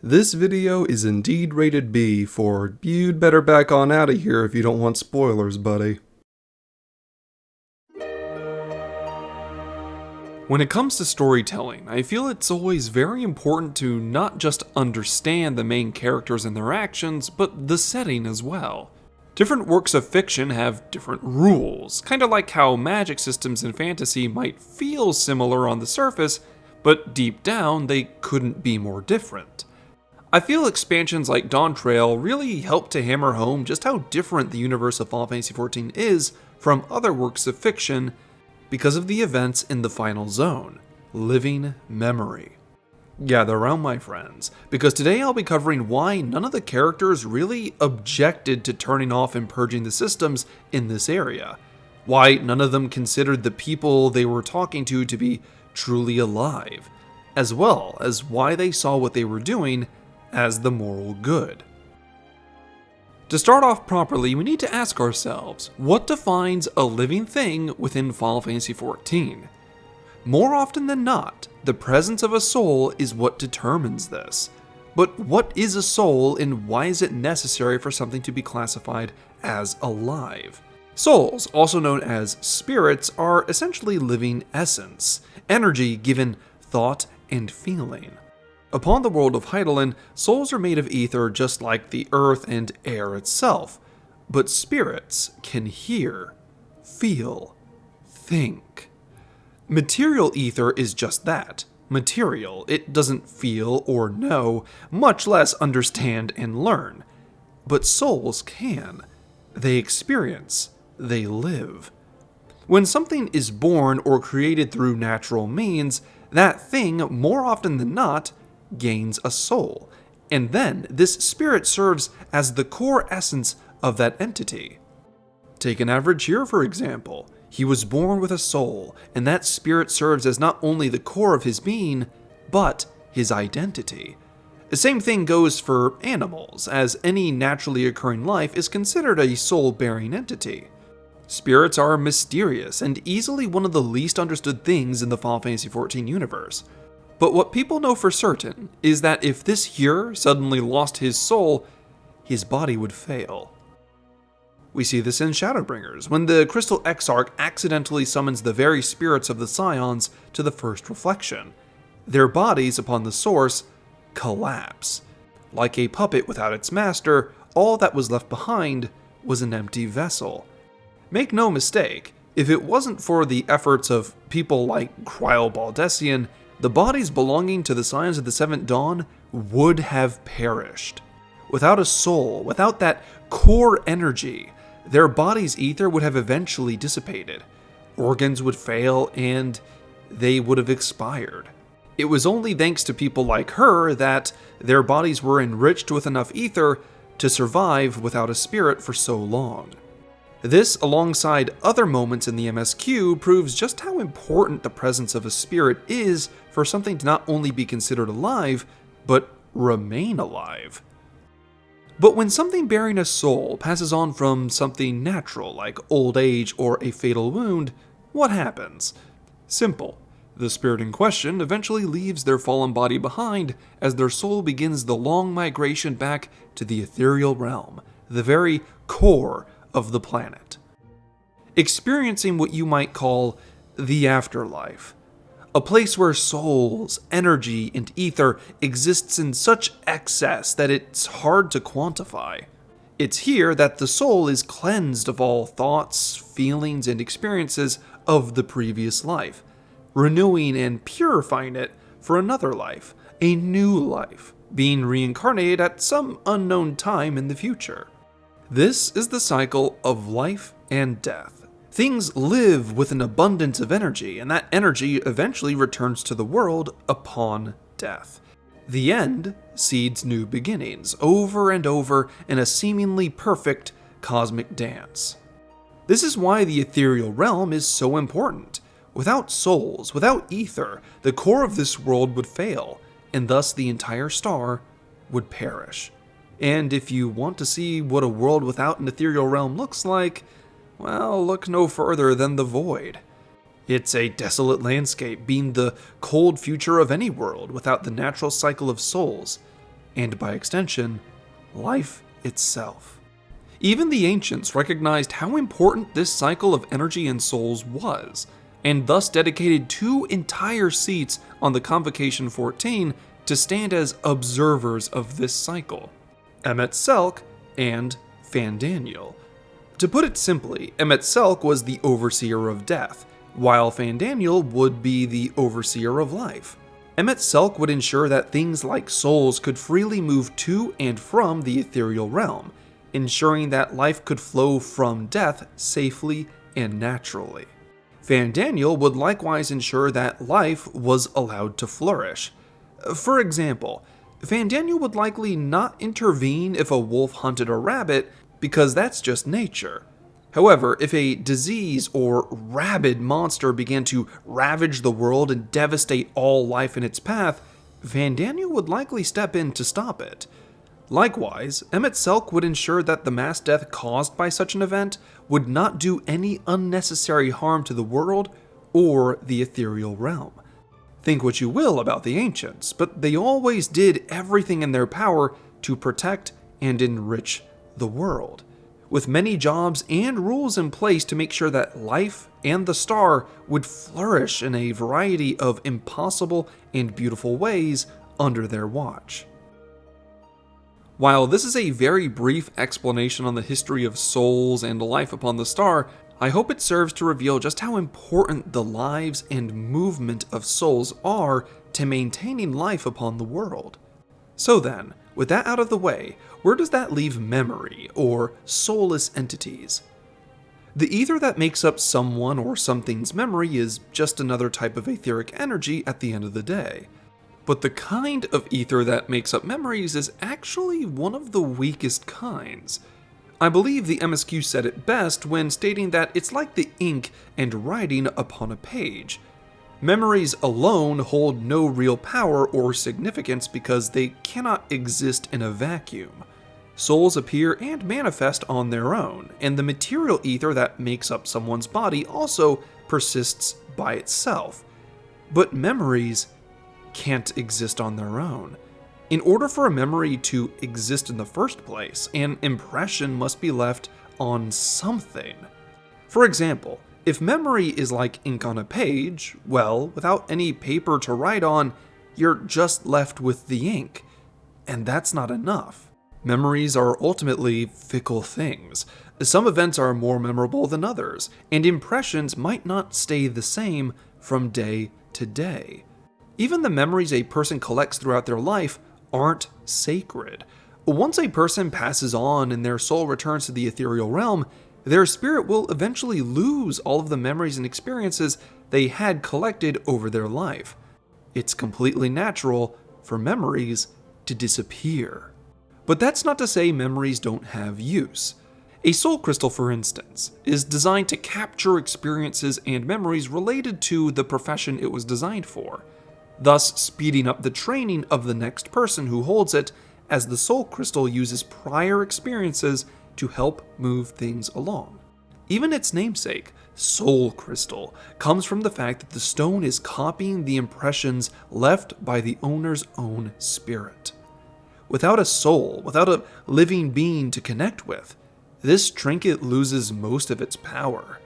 This video is indeed rated B for you'd better back on out of here if you don't want spoilers, buddy. When it comes to storytelling, I feel it's always very important to not just understand the main characters and their actions, but the setting as well. Different works of fiction have different rules, kinda like how magic systems in fantasy might feel similar on the surface, but deep down they couldn't be more different. I feel expansions like Dawntrail really help to hammer home just how different the universe of Final Fantasy XIV is from other works of fiction because of the events in the final zone, living memory. Gather around, my friends, because today I'll be covering why none of the characters really objected to turning off and purging the systems in this area, why none of them considered the people they were talking to be truly alive, as well as why they saw what they were doing as the moral good. To start off properly, we need to ask ourselves, what defines a living thing within Final Fantasy XIV? More often than not, the presence of a soul is what determines this. But what is a soul and why is it necessary for something to be classified as alive? Souls, also known as spirits, are essentially living essence, energy given thought and feeling. Upon the world of Hydaelyn, souls are made of ether just like the earth and air itself, but spirits can hear, feel, think. Material ether is just that, material. It doesn't feel or know, much less understand and learn. But souls can. They experience, they live. When something is born or created through natural means, that thing, more often than not, gains a soul, and then this spirit serves as the core essence of that entity. Take an average hero, for example. He was born with a soul, and that spirit serves as not only the core of his being, but his identity. The same thing goes for animals, as any naturally occurring life is considered a soul-bearing entity. Spirits are mysterious and easily one of the least understood things in the Final Fantasy XIV universe. But what people know for certain is that if this hero suddenly lost his soul, his body would fail. We see this in Shadowbringers, when the Crystal Exarch accidentally summons the very spirits of the Scions to the first reflection. Their bodies, upon the source, collapse. Like a puppet without its master, all that was left behind was an empty vessel. Make no mistake, if it wasn't for the efforts of people like Cryo Baldessian, the bodies belonging to the Scions of the Seventh Dawn would have perished. Without a soul, without that core energy, their bodies' ether would have eventually dissipated. Organs would fail, and they would have expired. It was only thanks to people like her that their bodies were enriched with enough ether to survive without a spirit for so long. This, alongside other moments in the MSQ, proves just how important the presence of a spirit is for something to not only be considered alive, but remain alive. But when something bearing a soul passes on from something natural, like old age or a fatal wound, what happens? Simple. The spirit in question eventually leaves their fallen body behind as their soul begins the long migration back to the ethereal realm, the very core of the planet, experiencing what you might call the afterlife, a place where souls, energy, and ether exists in such excess that it's hard to quantify. It's here that the soul is cleansed of all thoughts, feelings, and experiences of the previous life, renewing and purifying it for another life, a new life, being reincarnated at some unknown time in the future. This is the cycle of life and death. Things live with an abundance of energy, and that energy eventually returns to the world upon death. The end seeds new beginnings, over and over in a seemingly perfect cosmic dance. This is why the ethereal realm is so important. Without souls, without ether, the core of this world would fail, and thus the entire star would perish. And if you want to see what a world without an ethereal realm looks like, well, look no further than the Void. It's a desolate landscape, being the cold future of any world without the natural cycle of souls. and by extension, life itself. Even the ancients recognized how important this cycle of energy and souls was, and thus dedicated 2 entire seats on the Convocation 14 to stand as observers of this cycle: Emet-Selch and Fandaniel. To put it simply, Emet-Selch was the overseer of death, while Fandaniel would be the overseer of life. Emet-Selch would ensure that things like souls could freely move to and from the ethereal realm, ensuring that life could flow from death safely and naturally. Fandaniel would likewise ensure that life was allowed to flourish. For example, Fandaniel would likely not intervene if a wolf hunted a rabbit, because that's just nature. However, if a disease or rabid monster began to ravage the world and devastate all life in its path, Fandaniel would likely step in to stop it. Likewise, Emet-Selch would ensure that the mass death caused by such an event would not do any unnecessary harm to the world or the ethereal realm. Think what you will about the ancients, but they always did everything in their power to protect and enrich the world, with many jobs and rules in place to make sure that life and the star would flourish in a variety of impossible and beautiful ways under their watch. While this is a very brief explanation on the history of souls and life upon the star, I hope it serves to reveal just how important the lives and movement of souls are to maintaining life upon the world. So then, with that out of the way, where does that leave memory, or soulless entities? The ether that makes up someone or something's memory is just another type of etheric energy at the end of the day. But the kind of ether that makes up memories is actually one of the weakest kinds. I believe the MSQ said it best when stating that it's like the ink and writing upon a page. Memories alone hold no real power or significance because they cannot exist in a vacuum. Souls appear and manifest on their own, and the material ether that makes up someone's body also persists by itself. But memories can't exist on their own. In order for a memory to exist in the first place, an impression must be left on something. For example, if memory is like ink on a page, well, without any paper to write on, you're just left with the ink. And that's not enough. Memories are ultimately fickle things. Some events are more memorable than others, and impressions might not stay the same from day to day. Even the memories a person collects throughout their life aren't sacred. Once a person passes on and their soul returns to the ethereal realm, their spirit will eventually lose all of the memories and experiences they had collected over their life. It's completely natural for memories to disappear. But that's not to say memories don't have use. A soul crystal, for instance, is designed to capture experiences and memories related to the profession it was designed for, thus speeding up the training of the next person who holds it, as the soul crystal uses prior experiences to help move things along. Even its namesake, soul crystal, comes from the fact that the stone is copying the impressions left by the owner's own spirit. Without a soul, without a living being to connect with, this trinket loses most of its power.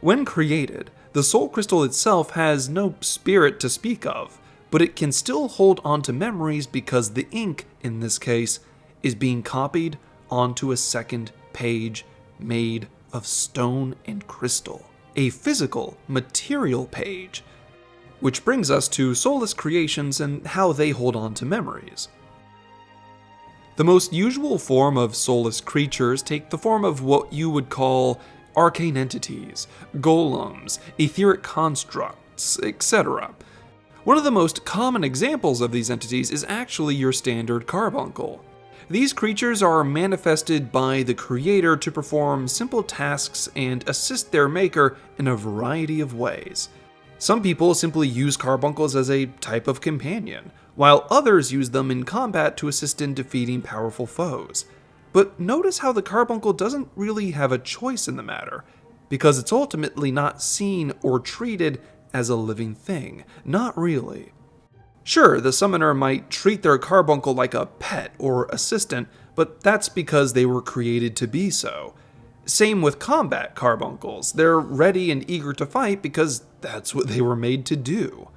When created, the soul crystal itself has no spirit to speak of, but it can still hold onto memories because the ink, in this case, is being copied onto a second page made of stone and crystal, a physical, material page. Which brings us to soulless creations and how they hold on to memories. The most usual form of soulless creatures take the form of what you would call arcane entities, golems, etheric constructs, etc. One of the most common examples of these entities is actually your standard carbuncle. These creatures are manifested by the creator to perform simple tasks and assist their maker in a variety of ways. Some people simply use carbuncles as a type of companion, while others use them in combat to assist in defeating powerful foes. But notice how the carbuncle doesn't really have a choice in the matter, because it's ultimately not seen or treated as a living thing. Not really. Sure, the summoner might treat their carbuncle like a pet or assistant, but that's because they were created to be so. Same with combat carbuncles, they're ready and eager to fight because that's what they were made to do.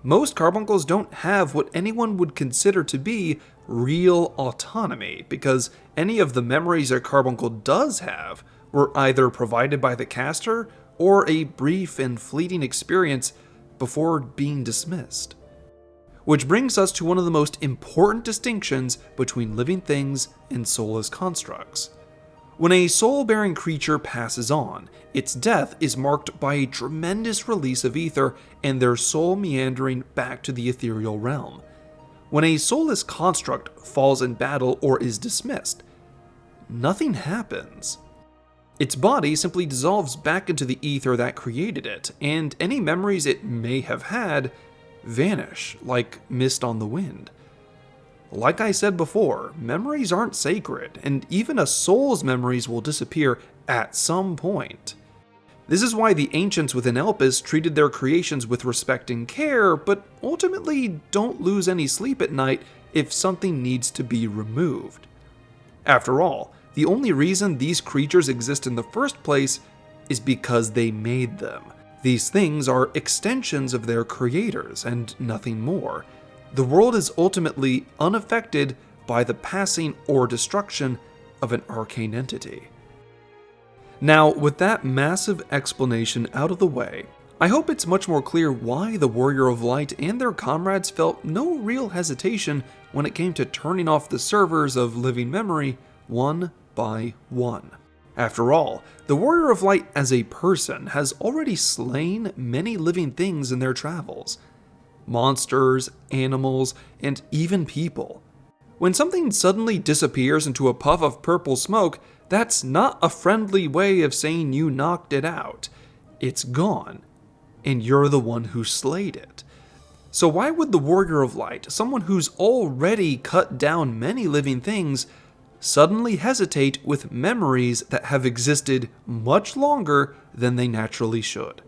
Most carbuncles don't have what anyone would consider to be real autonomy, because any of the memories a carbuncle does have were either provided by the caster or a brief and fleeting experience before being dismissed. Which brings us to one of the most important distinctions between living things and soulless constructs. When a soul-bearing creature passes on, its death is marked by a tremendous release of ether and their soul meandering back to the ethereal realm. When a soulless construct falls in battle or is dismissed, nothing happens. Its body simply dissolves back into the ether that created it, and any memories it may have had vanish like mist on the wind. Like I said before, memories aren't sacred, and even a soul's memories will disappear at some point. This is why the ancients within Elpis treated their creations with respect and care, but ultimately don't lose any sleep at night if something needs to be removed. After all, the only reason these creatures exist in the first place is because they made them. These things are extensions of their creators and nothing more. The world is ultimately unaffected by the passing or destruction of an arcane entity. Now, with that massive explanation out of the way, I hope it's much more clear why the Warrior of Light and their comrades felt no real hesitation when it came to turning off the servers of living memory one by one. After all, the Warrior of Light as a person has already slain many living things in their travels. Monsters, animals, and even people. When something suddenly disappears into a puff of purple smoke, that's not a friendly way of saying you knocked it out. It's gone, and you're the one who slayed it. So why would the Warrior of Light, someone who's already cut down many living things, suddenly hesitate with memories that have existed much longer than they naturally should?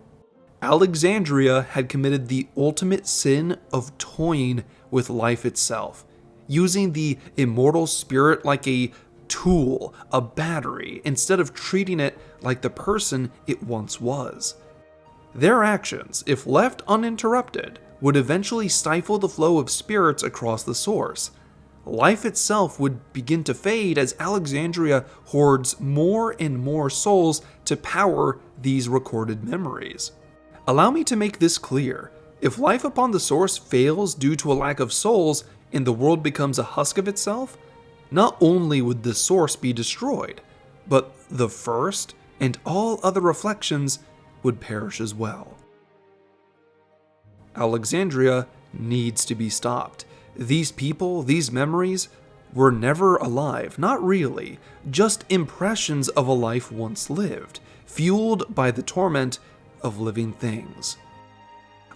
Alexandria had committed the ultimate sin of toying with life itself, using the immortal spirit like a tool, a battery, instead of treating it like the person it once was. Their actions, if left uninterrupted, would eventually stifle the flow of spirits across the source. Life itself would begin to fade as Alexandria hoards more and more souls to power these recorded memories. Allow me to make this clear. If life upon the source fails due to a lack of souls and the world becomes a husk of itself, not only would the source be destroyed, but the first and all other reflections would perish as well. Alexandria needs to be stopped. These people, these memories, were never alive, not really, just impressions of a life once lived, fueled by the torment of living things.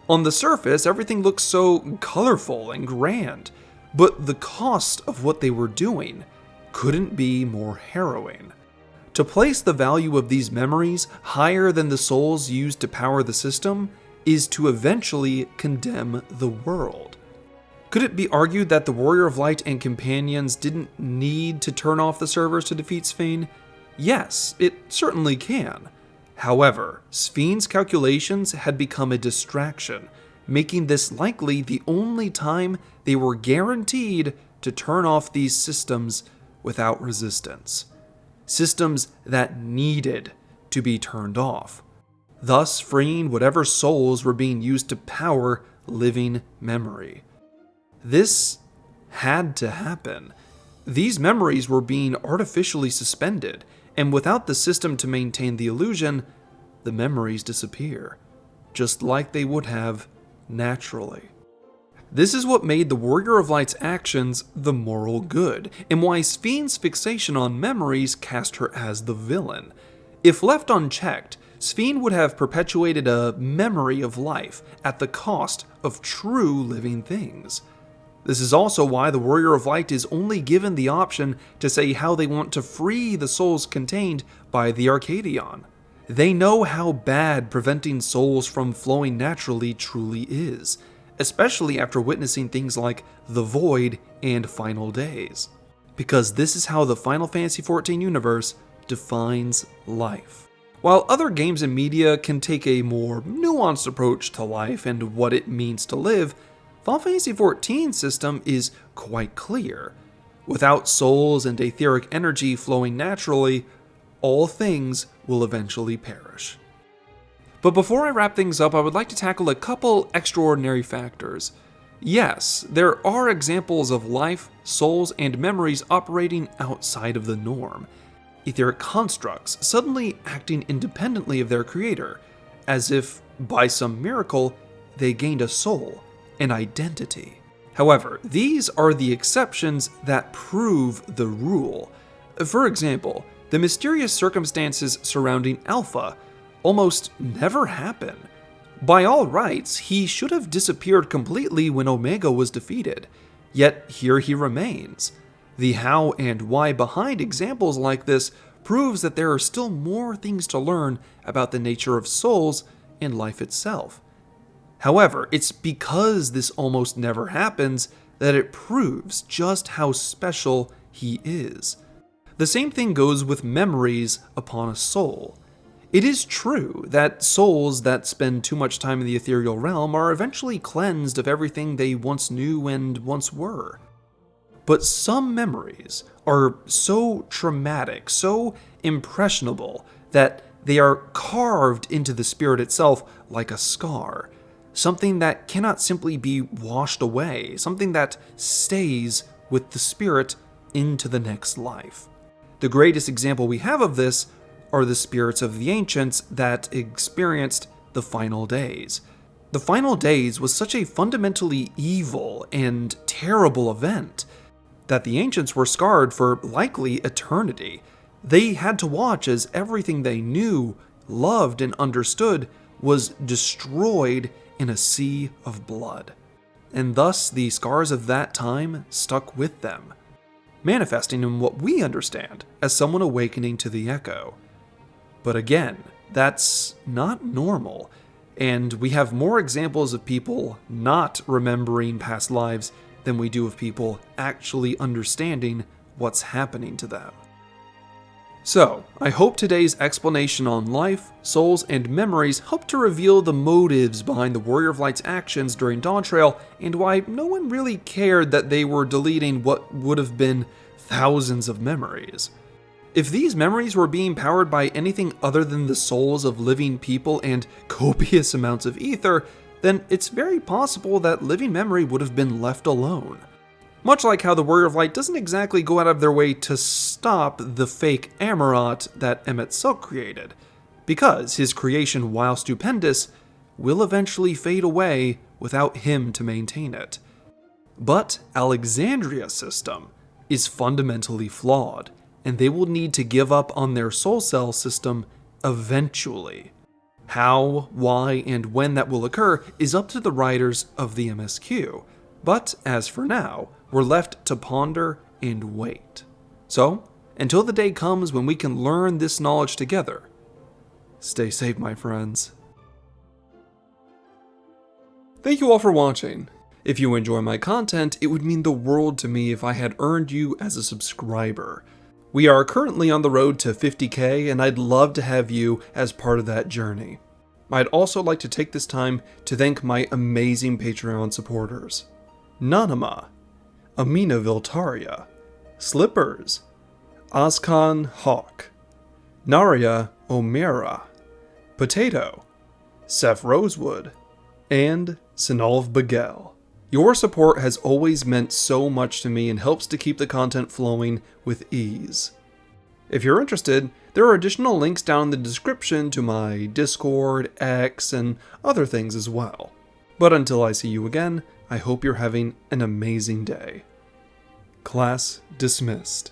On the surface, everything looks so colorful and grand, but the cost of what they were doing couldn't be more harrowing. To place the value of these memories higher than the souls used to power the system is to eventually condemn the world. Could it be argued that the Warrior of Light and companions didn't need to turn off the servers to defeat Sphene? Yes, it certainly can. However, Sphene's calculations had become a distraction, making this likely the only time they were guaranteed to turn off these systems without resistance. Systems that needed to be turned off, thus freeing whatever souls were being used to power living memory. This had to happen. These memories were being artificially suspended, and without the system to maintain the illusion, the memories disappear, just like they would have naturally. This is what made the Warrior of Light's actions the moral good, and why Sphene's fixation on memories cast her as the villain. If left unchecked, Sphene would have perpetuated a memory of life at the cost of true living things. This is also why the Warrior of Light is only given the option to say how they want to free the souls contained by the Arcadion. They know how bad preventing souls from flowing naturally truly is, especially after witnessing things like The Void and Final Days. Because this is how the Final Fantasy XIV universe defines life. While other games and media can take a more nuanced approach to life and what it means to live, Final Fantasy XIV's system is quite clear. Without souls and etheric energy flowing naturally, all things will eventually perish. But before I wrap things up, I would like to tackle a couple extraordinary factors. Yes, there are examples of life, souls, and memories operating outside of the norm. Etheric constructs suddenly acting independently of their creator, as if, by some miracle, they gained a soul, an identity. However, these are the exceptions that prove the rule. For example, the mysterious circumstances surrounding Alpha almost never happen. By all rights, he should have disappeared completely when Omega was defeated, yet here he remains. The how and why behind examples like this proves that there are still more things to learn about the nature of souls and life itself. However, it's because this almost never happens that it proves just how special he is. The same thing goes with memories upon a soul. It is true that souls that spend too much time in the ethereal realm are eventually cleansed of everything they once knew and once were. But some memories are so traumatic, so impressionable, that they are carved into the spirit itself like a scar. Something that cannot simply be washed away, something that stays with the spirit into the next life. The greatest example we have of this are the spirits of the ancients that experienced the Final Days. The Final Days was such a fundamentally evil and terrible event that the ancients were scarred for likely eternity. They had to watch as everything they knew, loved, and understood was destroyed in a sea of blood. And thus the scars of that time stuck with them, manifesting in what we understand as someone awakening to the echo. But again, that's not normal, and we have more examples of people not remembering past lives than we do of people actually understanding what's happening to them. So, I hope today's explanation on life, souls, and memories helped to reveal the motives behind the Warrior of Light's actions during Dawntrail and why no one really cared that they were deleting what would have been thousands of memories. If these memories were being powered by anything other than the souls of living people and copious amounts of ether, then it's very possible that living memory would have been left alone. Much like how the Warrior of Light doesn't exactly go out of their way to stop the fake Amarot that Emmett Silk created, because his creation, while stupendous, will eventually fade away without him to maintain it. But Alexandria's system is fundamentally flawed, and they will need to give up on their soul cell system eventually. How, why, and when that will occur is up to the writers of the MSQ, but as for now, we're left to ponder and wait. So, until the day comes when we can learn this knowledge together, stay safe, my friends. Thank you all for watching. If you enjoy my content, it would mean the world to me if I had earned you as a subscriber. We are currently on the road to 50k, and I'd love to have you as part of that journey. I'd also like to take this time to thank my amazing Patreon supporters: Nanama, Amina Viltaria, Slippers, Ozkan Hawk, Naria O'Meara, Potato, Seth Rosewood, and Sinalv Bagel. Your support has always meant so much to me and helps to keep the content flowing with ease. If you're interested, there are additional links down in the description to my Discord, X, and other things as well. But until I see you again, I hope you're having an amazing day. Class dismissed.